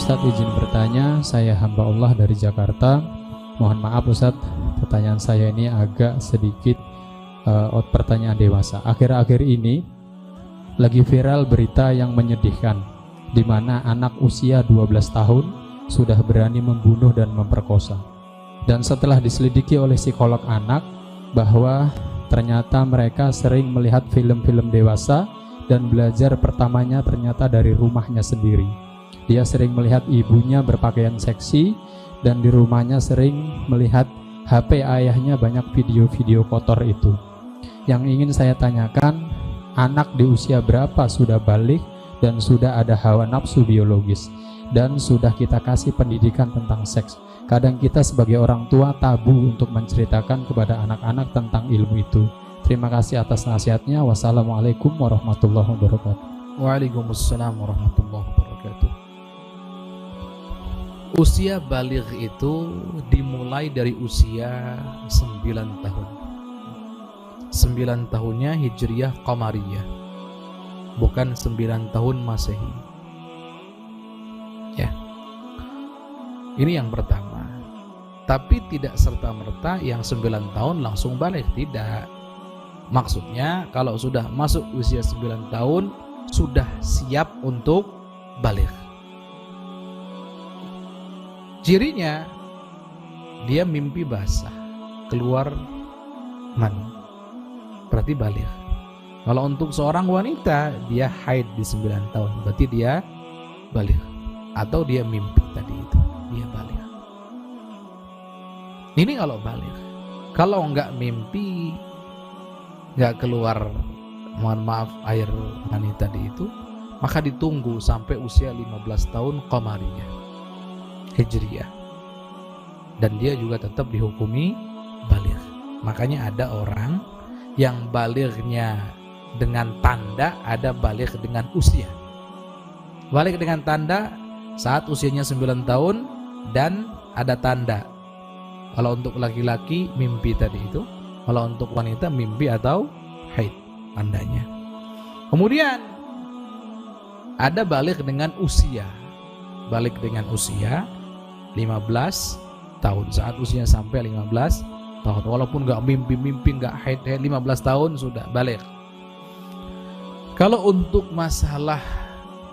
Ustadz izin bertanya, saya hamba Allah dari Jakarta. Mohon maaf Ustadz, pertanyaan saya ini agak sedikit pertanyaan dewasa. Akhir-akhir ini lagi viral berita yang menyedihkan, di mana anak usia 12 tahun sudah berani membunuh dan memperkosa. Dan setelah diselidiki oleh psikolog anak, bahwa ternyata mereka sering melihat film-film dewasa dan belajar pertamanya ternyata dari rumahnya sendiri. Dia sering melihat ibunya berpakaian seksi, dan di rumahnya sering melihat HP ayahnya banyak video-video kotor itu. Yang ingin saya tanyakan, anak di usia berapa sudah balik dan sudah ada hawa nafsu biologis dan sudah kita kasih pendidikan tentang seks? Kadang kita sebagai orang tua tabu untuk menceritakan kepada anak-anak tentang ilmu itu. Terima kasih atas nasihatnya. Wassalamualaikum warahmatullahi wabarakatuh. Waalaikumsalam warahmatullahi wabarakatuh. Usia baligh itu dimulai dari usia 9 tahun. 9 tahunnya Hijriyah Qamariyah, bukan 9 tahun Masehi. Ya. Ini yang pertama. Tapi tidak serta-merta yang 9 tahun langsung balik, tidak. Maksudnya kalau sudah masuk usia 9 tahun sudah siap untuk balik. Cirinya dia mimpi basah, keluar mani, berarti balik. Kalau untuk seorang wanita dia haid di 9 tahun, berarti dia balik. Atau dia mimpi tadi itu, dia balik. Ini kalau balik. Kalau enggak mimpi, enggak keluar, mohon maaf, air mani tadi itu, maka ditunggu sampai usia 15 tahun Qamariyah, Hijriyah, dan dia juga tetap dihukumi balik. Makanya ada orang yang balighnya dengan tanda, ada balik dengan usia. Balik dengan tanda saat usianya 9 tahun dan ada tanda. Kalau untuk laki-laki mimpi tadi itu, kalau untuk wanita mimpi atau haid tandanya. Kemudian ada balik dengan usia. Balik dengan usia 15 tahun. Saat usianya sampai 15 tahun, walaupun nggak mimpi-mimpi, nggak haid 15 tahun sudah balik. Kalau untuk masalah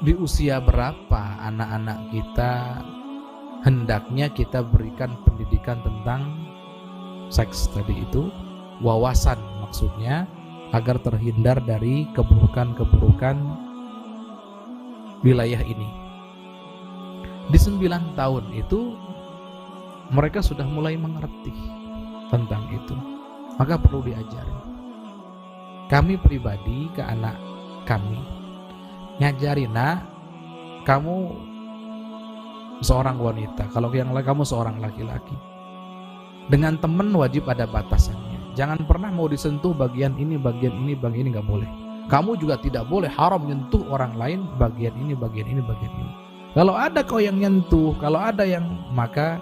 di usia berapa anak-anak kita hendaknya kita berikan pendidikan tentang seks tadi itu, wawasan maksudnya, agar terhindar dari keburukan-keburukan wilayah ini. Di 9 tahun itu mereka sudah mulai mengerti tentang itu, maka perlu diajari. Kami pribadi ke anak kami ngajari, nak, kamu seorang wanita, kalau yang lain kamu seorang laki-laki. Dengan teman wajib ada batasannya. Jangan pernah mau disentuh bagian ini, bagian ini nggak boleh. Kamu juga tidak boleh haram menyentuh orang lain bagian ini, bagian ini. Kalau ada kau yang nyentuh, kalau ada yang, maka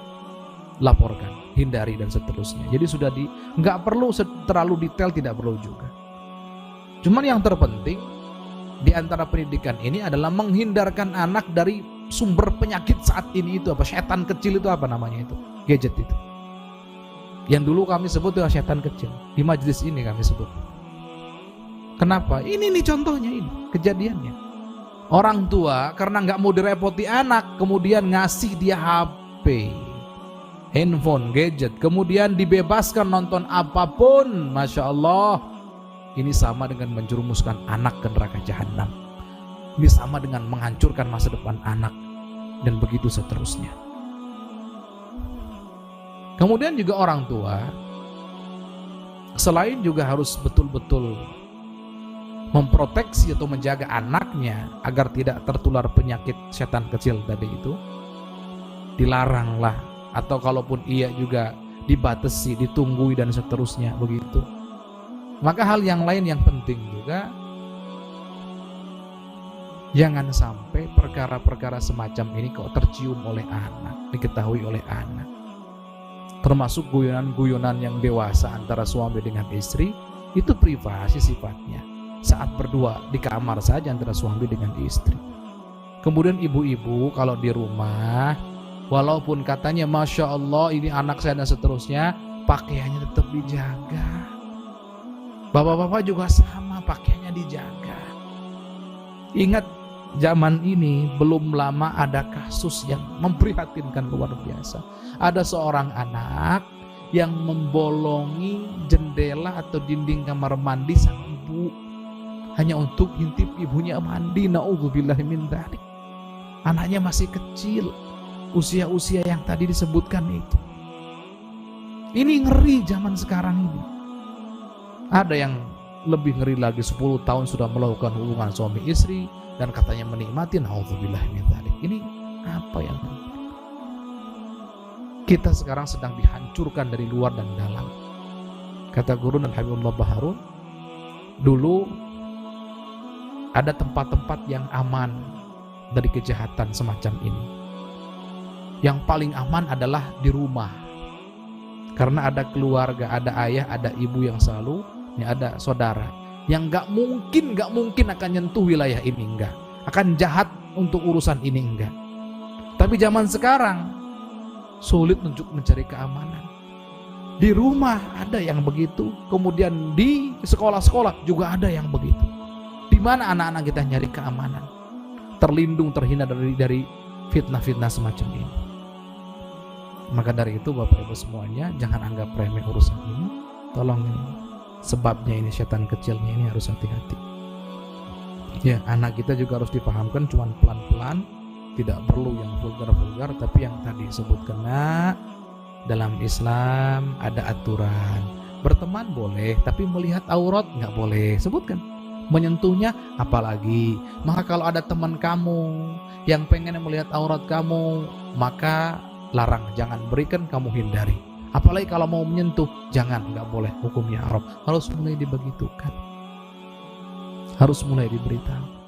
laporkan, hindari dan seterusnya. Jadi sudah nggak perlu terlalu detail, tidak perlu juga. Cuman yang terpenting di antara pendidikan ini adalah menghindarkan anak dari sumber penyakit saat ini itu apa? Setan kecil itu apa namanya itu? Gadget itu. Yang dulu kami sebut itu setan kecil. Di majelis ini kami sebut. Kenapa? Ini nih contohnya, ini kejadiannya. Orang tua karena nggak mau direpoti anak, kemudian ngasih dia HP, handphone, gadget, kemudian dibebaskan nonton apapun. Masya Allah, ini sama dengan menjerumuskan anak ke neraka jahanam. Ini sama dengan menghancurkan masa depan anak, dan begitu seterusnya. Kemudian juga orang tua selain juga harus betul-betul memproteksi atau menjaga anaknya agar tidak tertular penyakit setan kecil tadi itu, dilaranglah, atau kalaupun iya juga dibatasi, ditunggui dan seterusnya begitu. Maka hal yang lain yang penting juga, jangan sampai perkara-perkara semacam ini kok tercium oleh anak, diketahui oleh anak. Termasuk guyonan-guyonan yang dewasa antara suami dengan istri, itu privasi sifatnya. Saat berdua di kamar saja antara suami dengan istri. Kemudian ibu-ibu kalau di rumah, walaupun katanya Masya Allah ini anak saya dan seterusnya, pakaiannya tetap dijaga. Bapak-bapak juga sama, pakaiannya dijaga. Ingat, zaman ini belum lama ada kasus yang memprihatinkan luar biasa. Ada seorang anak yang membolongi jendela atau dinding kamar mandi sang ibu hanya untuk ngintip ibunya mandi. Na'udzubillahi min dzalik. Anaknya masih kecil, usia-usia yang tadi disebutkan itu. Ini ngeri zaman sekarang ini. Ada yang lebih ngeri lagi, 10 tahun sudah melakukan hubungan suami istri dan katanya menikmati. Na'udzubillahi min dzalik. Ini apa yang kita sekarang sedang dihancurkan dari luar dan dalam. Kata guru dan Habibullah Baharun, dulu ada tempat-tempat yang aman dari kejahatan semacam ini. Yang paling aman adalah di rumah, karena ada keluarga, ada ayah, ada ibu yang selalu, ada saudara yang nggak mungkin akan nyentuh wilayah ini, enggak akan jahat untuk urusan ini, enggak. Tapi zaman sekarang sulit untuk mencari keamanan. Di rumah ada yang begitu, kemudian di sekolah-sekolah juga ada yang begitu. Di mana anak-anak kita nyari keamanan, terlindung, terhindar dari fitnah-fitnah semacam ini? Maka dari itu Bapak Ibu semuanya, jangan anggap remeh urusan ini. Tolong ini, sebabnya ini setan kecilnya ini harus hati-hati. Ya, anak kita juga harus dipahamkan, cuman pelan-pelan, tidak perlu yang vulgar-vulgar, tapi yang tadi disebutkan. Nah, dalam Islam ada aturan. Berteman boleh, tapi melihat aurat nggak boleh. Sebutkan. Menyentuhnya apalagi. Maka kalau ada teman kamu yang pengen melihat aurat kamu, maka larang, jangan berikan, kamu hindari. Apalagi kalau mau menyentuh, jangan, nggak boleh, hukumnya haram. Harus mulai dibegitukan, harus mulai diberitahu.